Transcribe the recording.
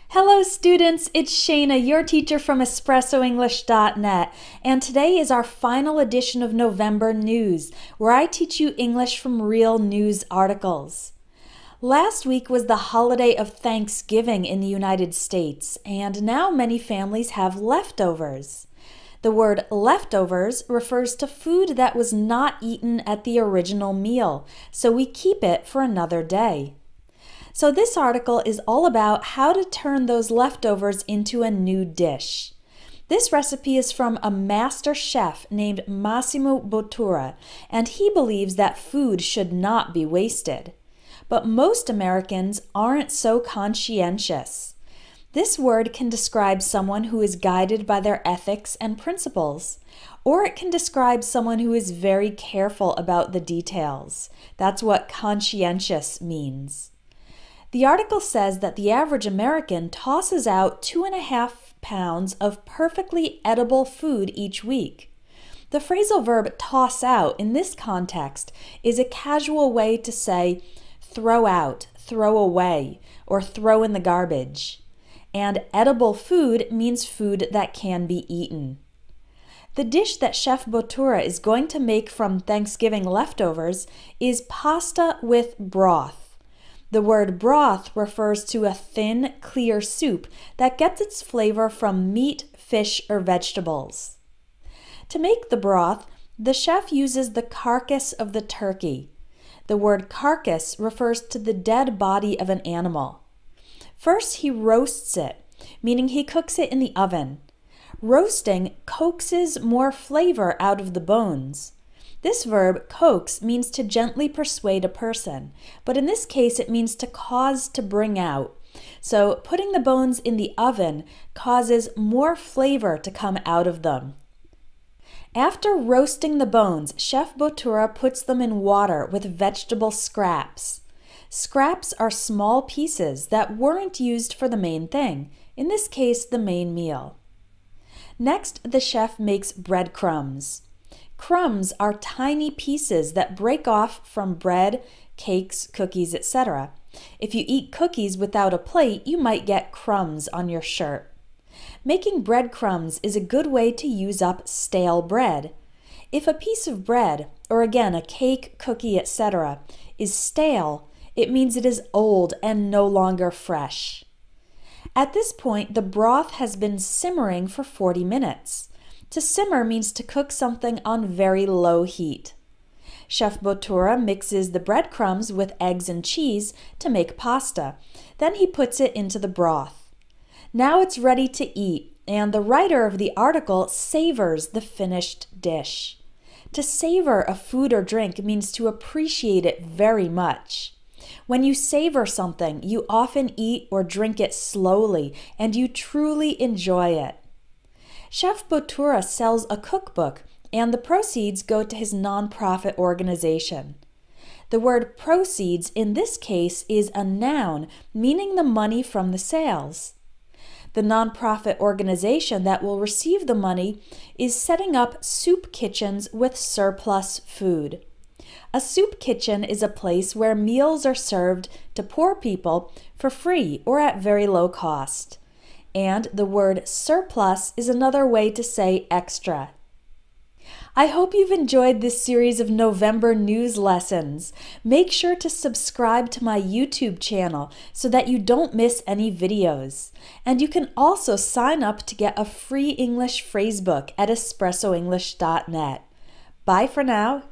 Hello students, it's Shayna, your teacher from EspressoEnglish.net, and today is our final edition of November News, where I teach you English from real news articles. Last week was the holiday of Thanksgiving in the United States, and now many families have leftovers. The word leftovers refers to food that was not eaten at the original meal, so we keep it for another day. So this article is all about how to turn those leftovers into a new dish. This recipe is from a master chef named Massimo Bottura, and he believes that food should not be wasted. But most Americans aren't so conscientious. This word can describe someone who is guided by their ethics and principles, or it can describe someone who is very careful about the details. That's what conscientious means. The article says that the average American tosses out 2.5 pounds of perfectly edible food each week. The phrasal verb toss out in this context is a casual way to say throw out, throw away, or throw in the garbage. And edible food means food that can be eaten. The dish that Chef Bottura is going to make from Thanksgiving leftovers is pasta with broth. The word broth refers to a thin, clear soup that gets its flavor from meat, fish, or vegetables. To make the broth, the chef uses the carcass of the turkey. The word carcass refers to the dead body of an animal. First, he roasts it, meaning he cooks it in the oven. Roasting coaxes more flavor out of the bones. This verb, coax, means to gently persuade a person, but in this case it means to cause to bring out. So putting the bones in the oven causes more flavor to come out of them. After roasting the bones, Chef Bottura puts them in water with vegetable scraps. Scraps are small pieces that weren't used for the main thing, in this case the main meal. Next, the chef makes breadcrumbs. Crumbs are tiny pieces that break off from bread, cakes, cookies, etc. If you eat cookies without a plate, you might get crumbs on your shirt. Making breadcrumbs is a good way to use up stale bread. If a piece of bread, or again a cake, cookie, etc., is stale, it means it is old and no longer fresh. At this point, the broth has been simmering for 40 minutes. To simmer means to cook something on very low heat. Chef Bottura mixes the breadcrumbs with eggs and cheese to make pasta. Then he puts it into the broth. Now it's ready to eat, and the writer of the article savors the finished dish. To savor a food or drink means to appreciate it very much. When you savor something, you often eat or drink it slowly, and you truly enjoy it. Chef Bottura sells a cookbook, and the proceeds go to his nonprofit organization. The word proceeds in this case is a noun, meaning the money from the sales. The nonprofit organization that will receive the money is setting up soup kitchens with surplus food. A soup kitchen is a place where meals are served to poor people for free or at very low cost. And the word surplus is another way to say extra. I hope you've enjoyed this series of November news lessons. Make sure to subscribe to my YouTube channel so that you don't miss any videos. And you can also sign up to get a free English phrasebook at EspressoEnglish.net. Bye for now.